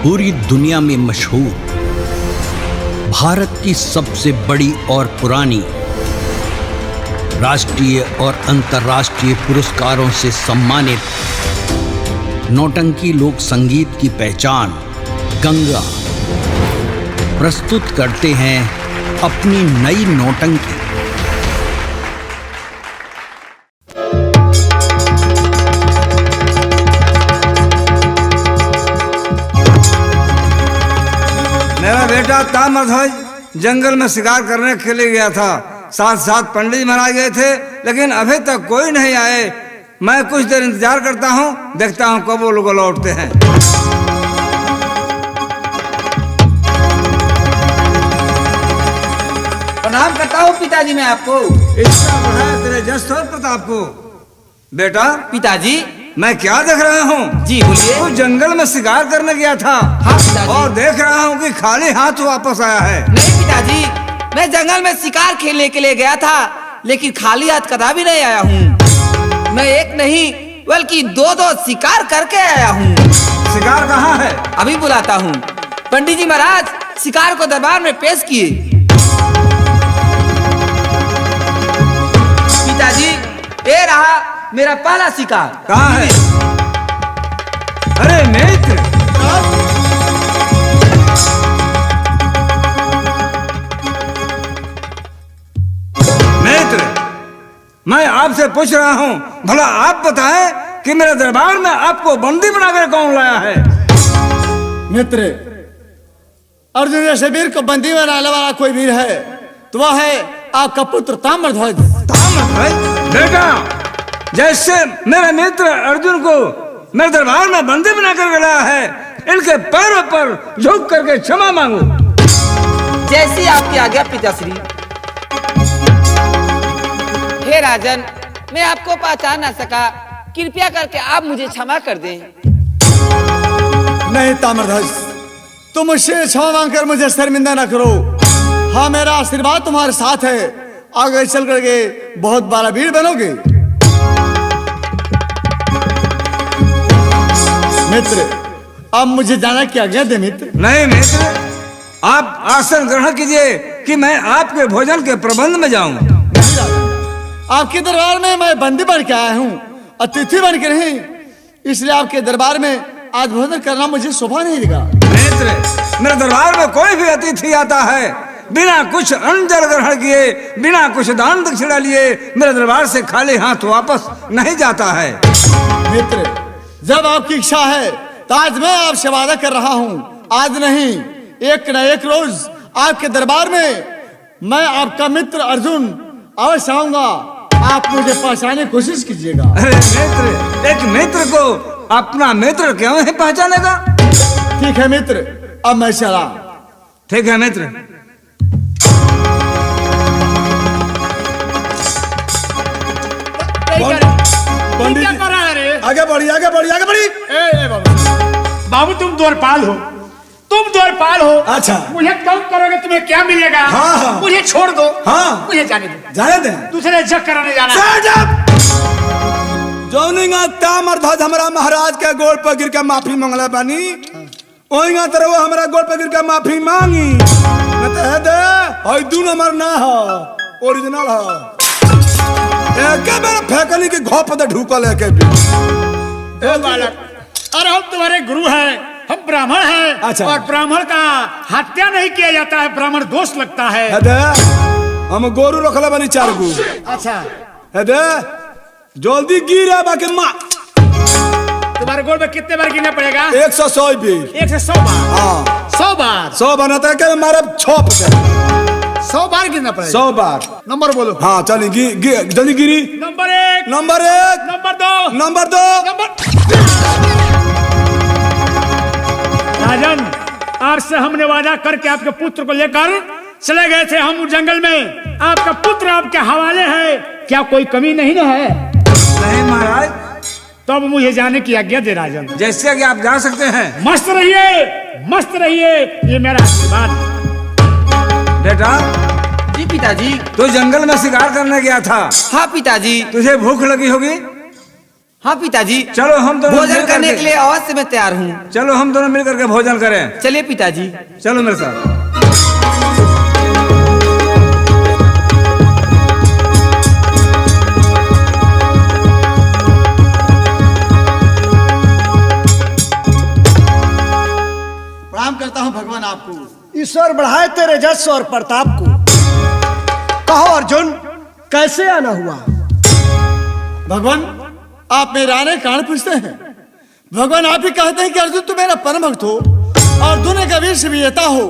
पूरी दुनिया में मशहूर, भारत की सबसे बड़ी और पुरानी, राष्ट्रीय और अंतर्राष्ट्रीय पुरस्कारों से सम्मानित नौटंकी लोक संगीत की पहचान गंगा प्रस्तुत करते हैं अपनी नई नौटंकी। मेरा बेटा ताम्रध्वज जंगल में शिकार करने के लिए गया था। साथ साथ पंडित जी महाराज गए थे, लेकिन अभी तक कोई नहीं आए। मैं कुछ देर इंतजार करता हूँ, देखता हूँ कब वो लोग लौटते हैं। प्रणाम करता हूँ पिताजी मैं आपको। इसका बढ़ाया तेरे जस और प्रताप को। बेटा पिताजी मैं क्या देख रहा हूँ? जी बोलिए। तू जंगल में शिकार करने गया था। हाँ पिताजी। और देख रहा हूँ कि खाली हाथ वापस आया है। नहीं पिताजी, मैं जंगल में शिकार खेलने के लिए गया था, लेकिन खाली हाथ कदापि नहीं आया हूँ। मैं एक नहीं बल्कि दो शिकार करके आया हूँ। शिकार कहाँ है? अभी बुलाता हूँ। पंडित जी महाराज शिकार को दरबार में पेश किए। पिताजी ये रहा मेरा पहला शिकार। कहाँ है? अरे मित्र, मैं आपसे पूछ रहा हूँ, भला आप बताएं कि मेरे दरबार में आपको बंदी बनाकर कौन लाया है? मित्र, अर्जुन जैसे वीर को बंदी बनाने वाला कोई वीर है तो वह है आपका पुत्र ताम्रध्वज। ताम्रध्वज? बेटा, जैसे मेरे मित्र अर्जुन को मेरे दरबार में बंदी बनाकर लाया है, इनके पैरों पर झुक करके क्षमा मांगो। जैसी आपकी आज्ञा पिताश्री। हे राजन, मैं आपको पहचान ना सका, कृपया करके आप मुझे क्षमा कर दें। नहीं ताम्रध्वज, तुम मुझसे क्षमा मांगकर मुझे शर्मिंदा न करो। हाँ, मेरा आशीर्वाद तुम्हारे साथ है, आगे चल करके बहुत बड़ा वीर बनोगे। मित्र, अब मुझे जाना की आज्ञा दे मित्र। नहीं मित्र, आप आसन ग्रहण कीजिए कि मैं आपके भोजन के प्रबंध में जाऊं। आपके दरबार में मैं बंदी बन के आया हूँ, अतिथि बन के नहीं, इसलिए आपके दरबार में आज भोजन करना मुझे शोभा नहीं देगा। मित्र, मेरे दरबार में कोई भी अतिथि आता है, बिना कुछ अन्न जल ग्रहण किए, बिना कुछ दान दक्षिणा लिए मेरे दरबार से खाली हाथ वापस नहीं जाता है। मित्र, जब आपकी इच्छा है तो आज मैं आपसे वादा कर रहा हूँ, आज नहीं एक न एक रोज आपके दरबार में मैं आपका मित्र अर्जुन अवश्य आऊंगा। आप मुझे पहचानने की कोशिश कीजिएगा। अरे मित्र, एक मित्र को अपना मित्र क्यों नहीं पहचानेगा? ठीक है मित्र, अब मैं चला। ठीक है मित्र। पंडित जी, आगे बढ़ी आगे बढ़ी आगे बढ़ी। ए बाबू तुम द्वारपाल हो, तुम द्वारपाल हो। अच्छा, मुझे कम करोगे तुम्हें क्या मिलेगा? हाँ। मुझे छोड़ दो। हाँ। मुझे जाने दो। जाने दे। दूसरे जग कराने जाना। जोनिंगा ताम्रध्वज हमारा महाराज के गोड़ पर गिर के माफी मांगला बानी, ओइंगा तरह वो हमारा गोड़ पर गिर के माफी मांगी। न तो है दे, और दू नंबर ना हो, ओरिजिनल हो। एक बार फेंकनी के घोप पे ढूकल है के भी। ओ बालक, अरे हम तुम्हारे गुरु हैं, हम ब्राह्मण हैं। अच्छा। और ब्राह्मण का हत्या नहीं किया जाता है, ब्राह्मण दोष लगता है। है दे, हम गोरू रखला बानी 4 गो। अच्छा, है दे, जल्दी गिरा बाकी माँ। तुम्हारे गोड़ में कितने बार गिरना पड़ेगा? 100 भी। 100 बार। हाँ, 100 बार। 100 बनाता है कि मारा छोप दे। 100 बार गिरना पड़ेगा। 100 बार। नंबर बोलो। हाँ चली जल्दी गिरी। Number 1, number 1, number 2, number 2, Rajan, आज से हमने वादा करके आपके पुत्र को लेकर चले गए थे हम जंगल में। आपका पुत्र आपके हवाले है, क्या कोई कमी नहीं ना है? नहीं महाराज। तो अब मुझे जाने की आज्ञा दे राजन। जैसे कि आप जा सकते हैं। मस्त रहिए, मस्त रहिए, ये मेरा आशीर्वाद। बेटा, जी पिताजी। तू जंगल में शिकार करने गया था। हाँ पिताजी। तुझे भूख लगी होगी? हाँ पिताजी, चलो हम दोनों भोजन मिल करने करके- के लिए अवश्य मैं तैयार हूँ। चलो हम दोनों मिल करके भोजन करें। चलिए पिताजी। चलो मेरे साथ। प्रणाम करता हूँ भगवान आपको। ईश्वर बढ़ाए तेरे जस और प्रताप को। कहो अर्जुन, कैसे आना हुआ? भगवान आप मेरे आने का कारण पूछते हैं। भगवान आप ही कहते हैं कि अर्जुन तू मेरा परम भक्त हो और दुनिया का वीर विजेता हो,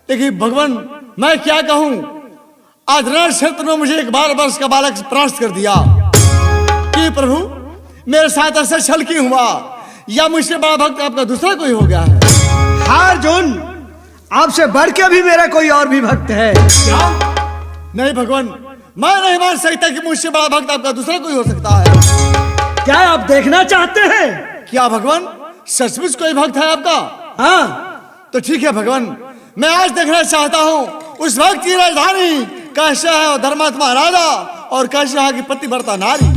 लेकिन भगवान मैं क्या कहूँ, आज रण क्षेत्र में मुझे एक 12 वर्ष का बालक परास्त कर दिया कि प्रभु मेरे साथ ऐसा छल क्यों हुआ, या मुझसे बड़ा भक्त आपका दूसरा कोई हो गया है? हाँ अर्जुन, आपसे बढ़ के भी मेरा कोई और भी भक्त है। क्या? नहीं भगवान, मैं नहीं मान सकता कि मुझसे बड़ा भक्त आपका दूसरा कोई हो सकता है। क्या आप देखना चाहते हैं? क्या भगवान सचमुच कोई भक्त है आपका? हाँ तो ठीक है भगवान, मैं आज देखना चाहता हूँ उस भक्त की राजधानी कैसे है, और धर्मात्मा राजा और कैसे है कि पतिव्रता नारी।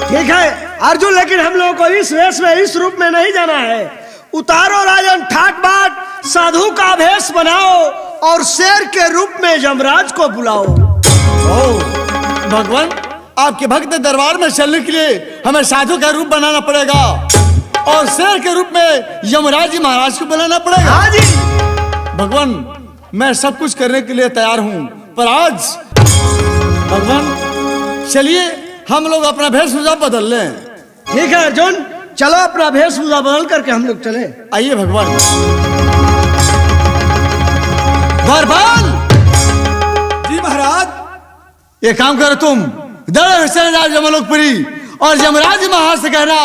ठीक है अर्जुन, लेकिन हम लोगों को इस वेश में, इस रूप में नहीं जाना है। उतारो राजन ठाट बाट, साधु का भेष बनाओ और शेर के रूप में यमराज को बुलाओ। ओ भगवान, आपके भक्त दरबार में चलने के लिए हमें साधु का रूप बनाना पड़ेगा और शेर के रूप में यमराज जी महाराज को बुलाना पड़ेगा। हाँ जी। भगवान मैं सब कुछ करने के लिए तैयार हूँ, पर आज भगवान चलिए हम लोग अपना भेषभूषा बदल लें। ठीक है अर्जुन, चलो अपना भेषभूषा बदल करके हम लोग चले। आइए भगवान। बरबाल जी महाराज। ये काम करो तुम, दौड़ो चले जाओ जमलोकपुरी और यमराज महाराज से कहना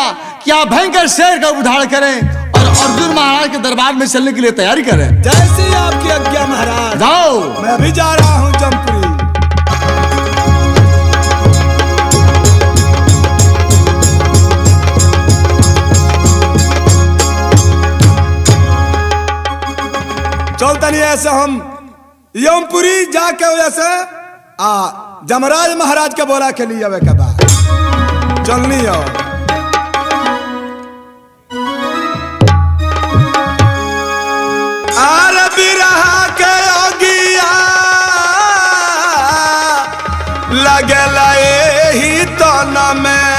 कि आप भयंकर शेर का उद्धार करें और अर्जुन महाराज के दरबार में चलने के लिए तैयारी करें। जैसी आपकी आज्ञा महाराज। जाओ। मैं भी जा रहा हूँ जमपुरी। चलता नहीं ऐसे हम यमपुरी जाके वजह से जमराज महाराज के बोला के लिए अब के बाद चलनी हो। आर बिरहा के अगिया लगला एही तन में,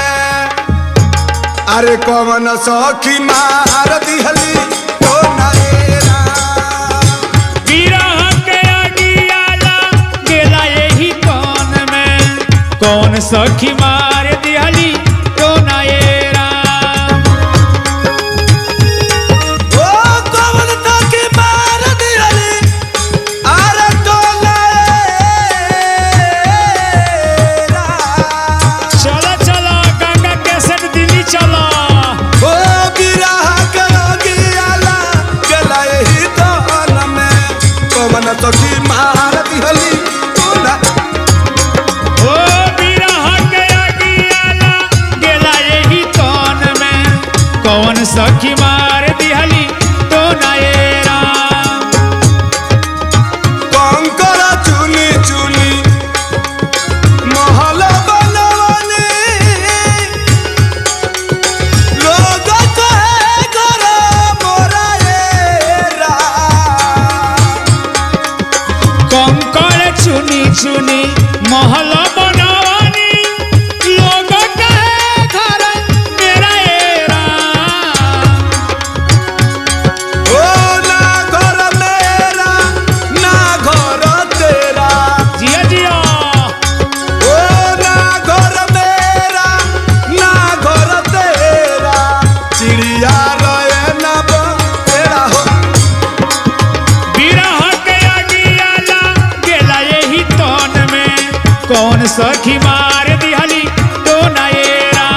अरे कौन सखी मार दिहली तो नरेरा। बिरहा के अगिया लागेला एही तन में, कौन सखी मार दिहली तो नरेरा। ओ कौन सखी मार दिहली अरे तो नरेरा। चला चला गंगा कैसेट दिल्ली चला। ओ बिरहा के अगिया लगला एही तन में, कौन सखी मार दिहली तो ओ बिरहा के अगिया लागेला एही तन में, कौन सखी मार दिहली तो नरेरा। कंकर चुनी चुनी महल बनवनी, लोग कहे घर मोरा एरा। कंकड़ चुनी चुनी महल बनवानी, लोग कहे घर मेरा एरा। ओ ना घर मेरा ना घर तेरा, जिया जिया ओ ना घर मेरा ना घर तेरा, चिड़िया रहे ना बसेरा हो। बिरहा के अगिया लागेला एही तन में, कौन सखी मार दिहली तो नरेरा।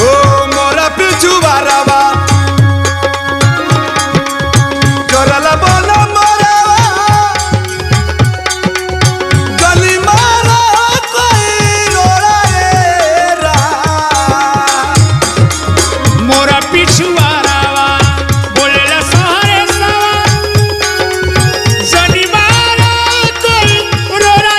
ओ मोरा पिछु बारवा करला बोला मोरवा, गली मारा कोई रोड़ा एरा। मोरा पिछुआरावा बोलेला सहरे सवा, जनी मारा कोई रोरा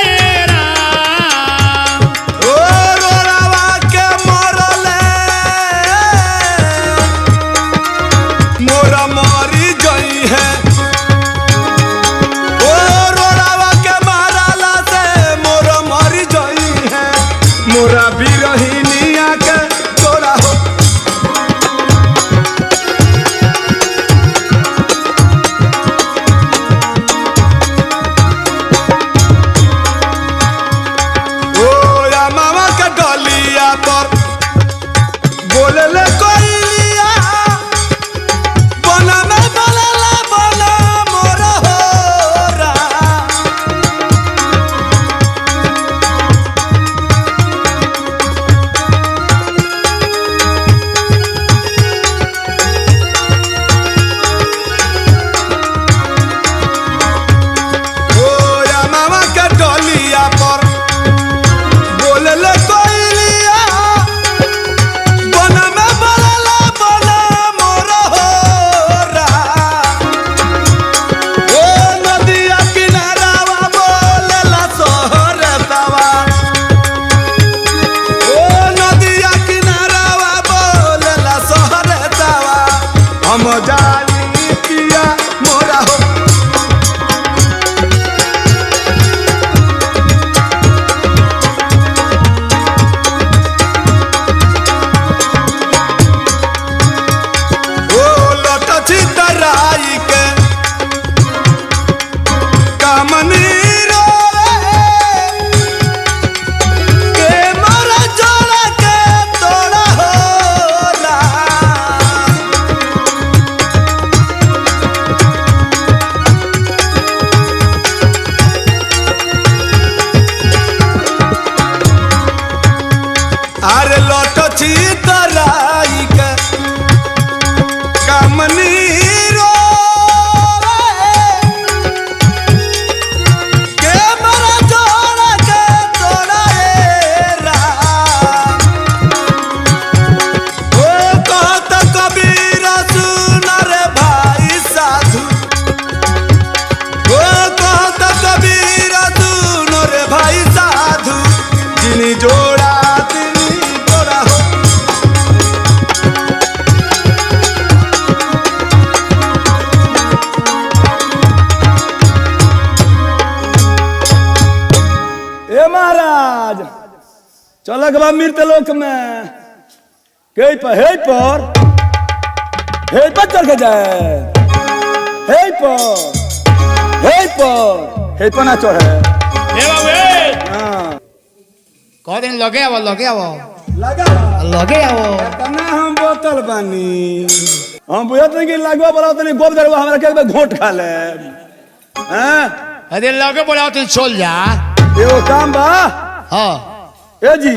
कमनी रो के मरा जोड़ा के तोड़ा राम ओ कहत कबीर सुन रे भाई साधु ओ कहत कबीर सुन रे भाई साधु जिनी जोड़ा तिनी जोड़ा हो ए महाराज चलक बा मृत लोक में हे पर चल के जाए हे पर ना चढ़े ए बाबू हाँ कह दिन लगे आवो लगा लगे आवो तना हम बोतल बानी हम बुझत नहीं कि लगवा बोला तनी गोब दरवा हमरा के घोट खा ले हैं अरे लगे बोला तो चल जा एगो काम बा हाँ ए जी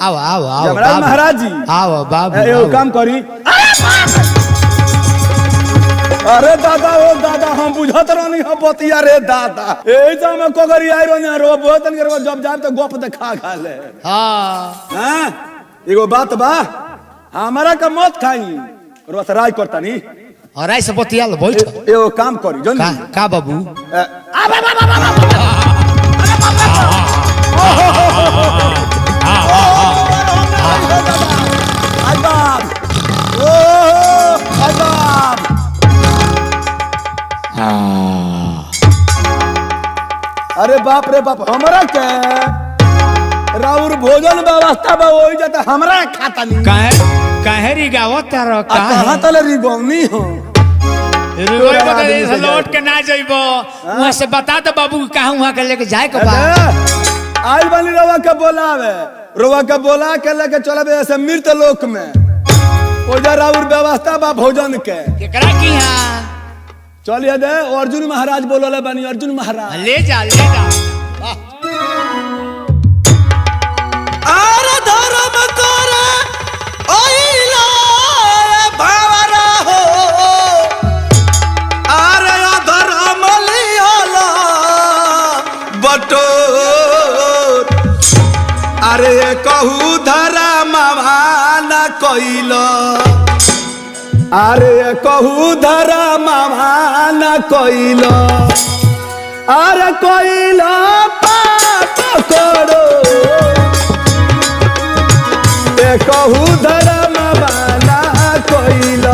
आओ आओ आओ जमराज महाराज जी आओ बाबू एगो काम करी अरे दादा ओ दादा हम बुझत रहनी हम बतिया रे दादा ए जाम कोगरी आई रहनी रो बोतन के जब जाब तो गोप देखा खा ले हाँ हैं एगो बात बा हमरा का मत खाई रोत राय करतानी और ऐसे बतिया लो बैठ एगो काम करी जन का बाबू आई बाप ओ आई बाप अरे बाप रे बाप हमरा के राउर भोजन व्यवस्था बा होई जाता हमरा खाता नहीं काहे री गावत तारो कहां तले रिगौनी हो रुई बदले से लौट के ना जाइबो वहां से बता दो बाबू कहां वहां के लेके जाए के बा आई वाली रवा के बोलावे रवा के बोला के लेके चलबे ऐसे मृत लोक में ओजा राउर व्यवस्था बा भोजन के केकरा की हां चलिए दे अर्जुन महाराज बोलले बनी अर्जुन महाराज ले जा आरे धर्म करे ओइला भावरा हो आरे धर्म लियाला बटोर अरे कहू धर्म माना कइला अरे कहू धर्म माना कइला अरे कइला पाप करो ए कहू धर्म माना कइला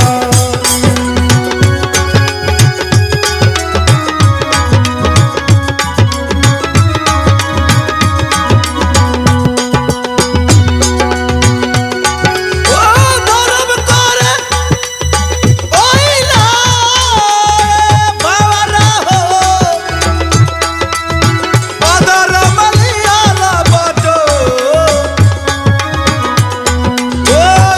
Oh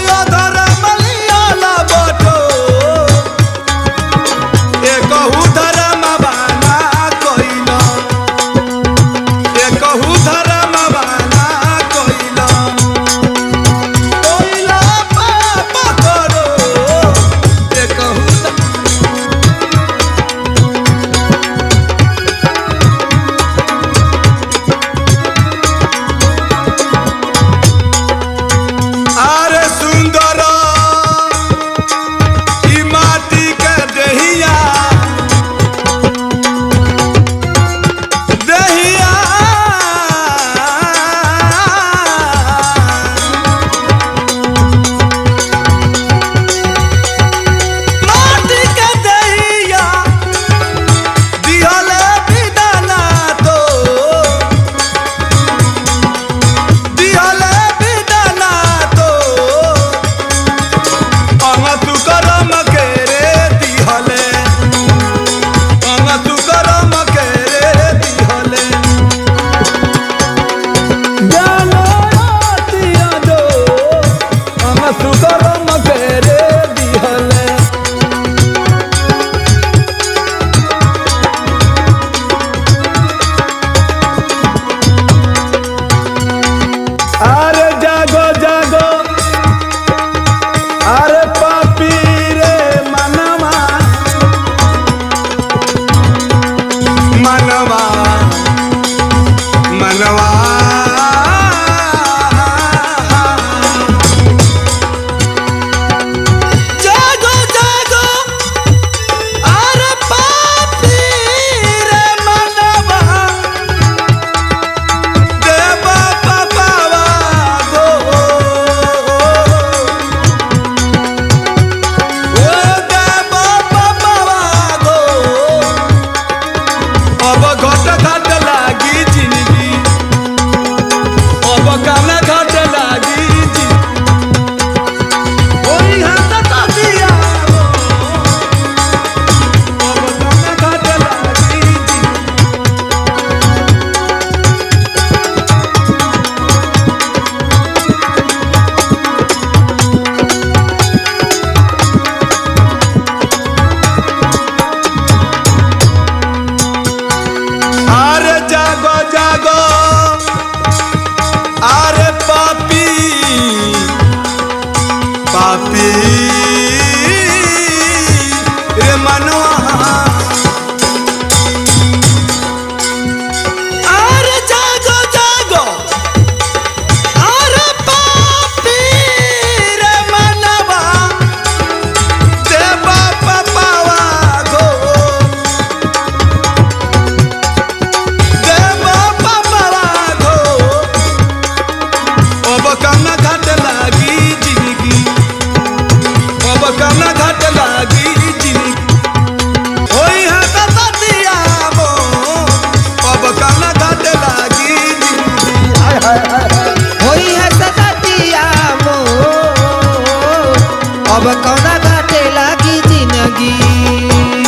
जिंदगी।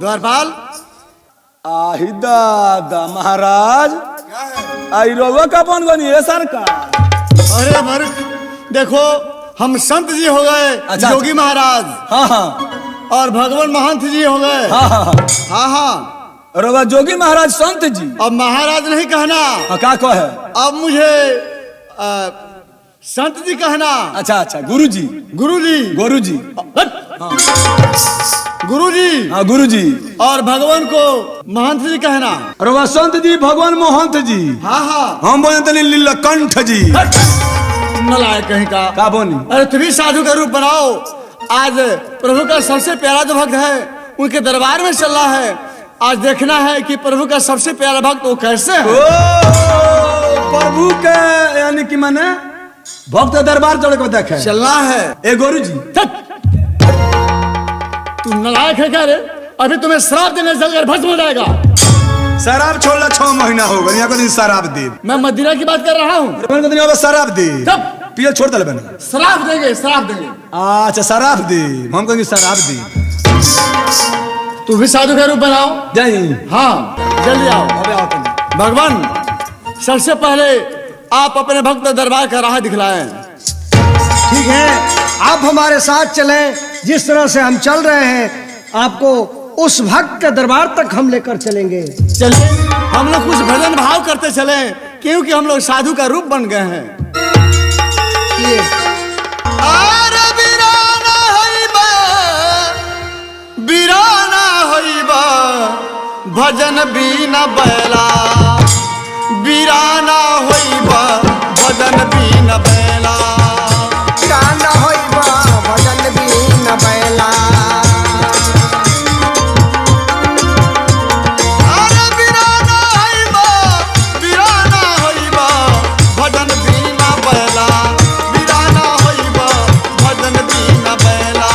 द्वारपाल आही दादा महाराज आई रोवा का बन गनी है सरकार। अरे मर्ख देखो हम संत जी हो गए, अच्छा, योगी महाराज, हाँ हाँ और भगवान महंत जी हो गए। हाँ हाँ हाँ हाँ रोवा जोगी महाराज संत जी। अब महाराज नहीं कहना, हाँ क्या कहे? अब मुझे संत जी कहना। अच्छा अच्छा गुरु जी। गुरु जी, गुरु जी। गुरु जी, हाँ गुरु जी। और भगवान को महंत जी कहना। रोवा संत जी भगवान महंत जी। हाँ हाँ हम बोलते लीलकंठ जी। नलायक कहीं का बोनी? अरे तुम्ही साधु का रूप बनाओ। आज प्रभु का सबसे प्यारा जो भक्त है उनके दरबार में चल रहा है। आज देखना है कि प्रभु का सबसे प्यारा भक्त वो कैसे है। प्रभु के यानी कि माने भक्त दरबार चढ़ के देखे चलना है। ए गुरु जी तू नलायक है क्या रे? अभी तुम्हें श्राप देने जलकर भस्म हो जाएगा। शराब छोड़ना 6 महीना हो गया, यहाँ को दिन शराब दे। मैं मदिरा की बात कर रहा हूँ। शराब दे तब पियल छोड़ दे बना। श्राप देंगे, श्राप देंगे। अच्छा शराब दे, हम कहेंगे शराब दे। तू भी साधु का रूप बनाओ। जय हाँ जल्दी आओ। अबे आओ तुम। भगवान सबसे पहले आप अपने भक्त दरबार का राह दिखलाएं। ठीक है, आप हमारे साथ चलें। जिस तरह से हम चल रहे हैं आपको उस भक्त के दरबार तक हम लेकर चलेंगे। चलिए हम लोग कुछ भजन भाव करते चले, क्योंकि हम लोग साधु का रूप बन गए हैं। ये बीराना होइबा भजन बीना बैला, बीराना होइबा भजन बीना बैला, बीराना होइबा भजन बीना बैला। अरे बीराना होइबा भजन बीना बैला, बीराना होइबा भजन बीना बैला।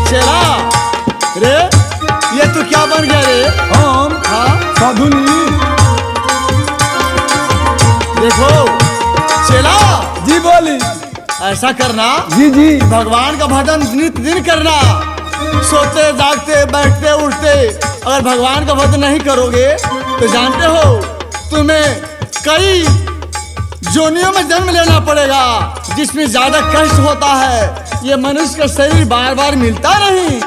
चला रे, ये तू क्या बन गया रे? हम हाँ साधु नहीं। देखो चला जी बोली। ऐसा करना जी जी। भगवान का भजन नित दिन करना। सोते जागते बैठते उठते अगर भगवान का भजन नहीं करोगे तो जानते हो तुम्हें कई जोनियों में जन्म लेना पड़ेगा, जिसमें ज्यादा कष्ट होता है। ये मनुष्य का शरीर बार बार मिलता नहीं।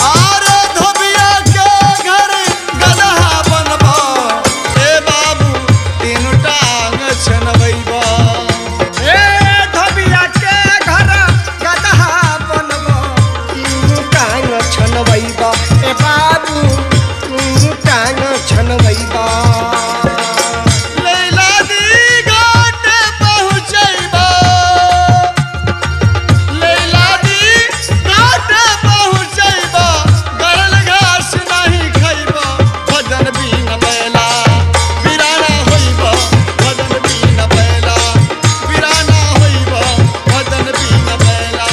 आरे धोबिया के घर गदहा बनबा, ए बाबू तीन टांग छनबैबा। ए धबिया के घर गदहा बनबो, तीनू टांग छनबैबा। ए बाबू तीनू टांग छनबैबा। लैला दी घाट पहुँचैबा, लैला दी घाट पहुँचैबा, गरल घास नहीं खैबा, भजन बीन बैला, बीराना होइबा, भजन बीन बैला, बीराना होइबा, भजन बीन बैला।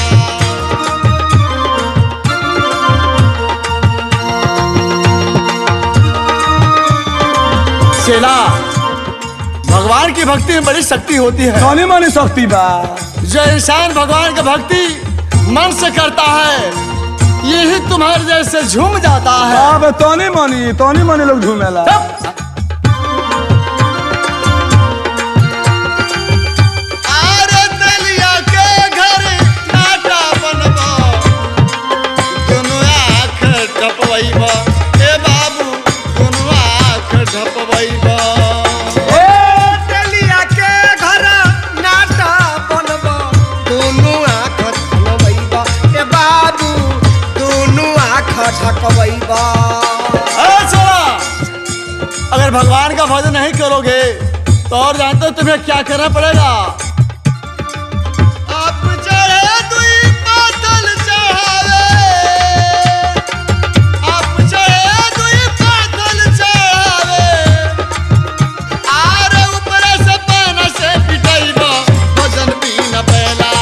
चेला भगवान की भक्ति में बड़ी शक्ति होती है। कौनी मानी शक्ति बा? जो इंसान भगवान की भक्ति मन से करता है यही तुम्हारे जैसे झूम जाता है। अब तोनी मानी लोग झूमेला। आरे दलिया के घर नाटा बनबा, दोनों आँख ढपवैबा, ए बाबू दोनों आँख ढपवैबा। दलिया के घर नाटा बनबो, दोनों आँख ढकबैबा। ए बाबू दोनों आँख ढकबैबा। चला अगर भगवान का भजन नहीं करोगे तो और जानते हो तुम्हें क्या करना पड़ेगा। आप चढ़े दुई पातल चढ़ावे, आप चढ़े दुई पातल चढ़ावे, आरे ऊपर से पाना से पिटाइबा, भजन बीन बैला,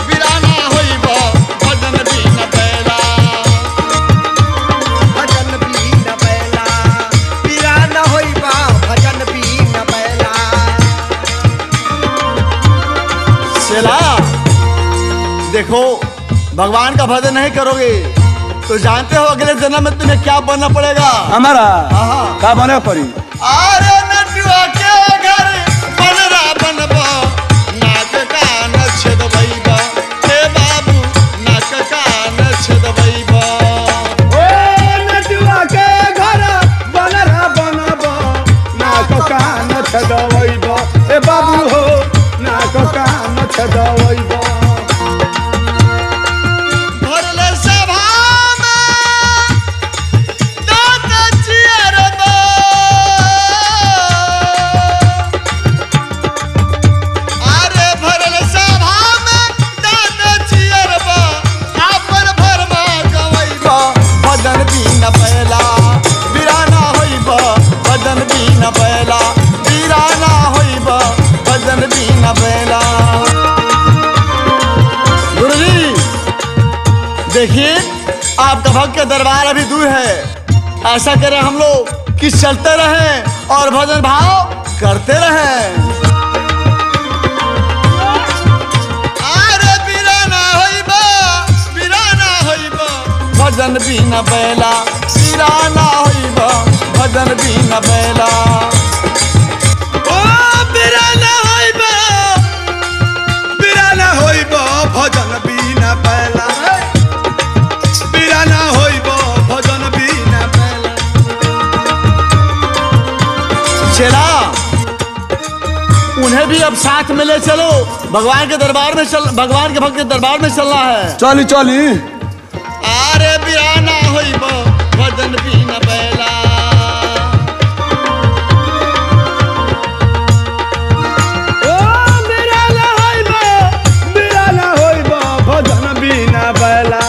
बीराना होइबा, भजन बीन बैला। भजन बीन बैला, बीराना होइबा, भजन बीन बैला। देखो भगवान का भजन नहीं करोगे तो जानते हो अगले जन्म में तुम्हें क्या बनना पड़ेगा। हमारा हाँ। का बने पड़ी। अरे नटुआ के घर बनरा बनबा नाक कान छेदबैबा हे बाबू नाक कान छेदबैबा। ओ नटुआ के घर बनरा बनबा नाक कान छेदबैबा ए बाबू हो नाक कान छेदबैबा। देखिए आपका भक्त के दरबार अभी दूर है, ऐसा करें हम लोग कि चलते रहें और भजन भाव करते रहें। अरे बिराना होइबा भजन बिना बैला बिराना होइबा भजन बिना बैला। ओ बिराना होइबा भजन बिना बैला बिराना होइबा भजन बिना बैला। चला उन्हें भी अब साथ में ले चलो, भगवान के दरबार में भगवान के भक्त के दरबार में चलना है। चली चली। अरे बिराना होइबा भजन बिना बैला। ओ बिराना होइबा भजन बिना बैला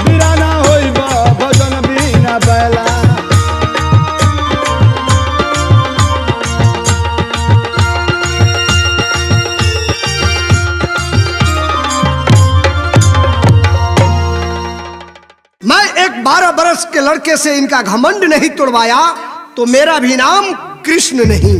बिराना होइबा भजन बिना बैला। मैं एक 12 बरस के लड़के से इनका घमंड नहीं तोड़वाया तो मेरा भी नाम कृष्ण नहीं।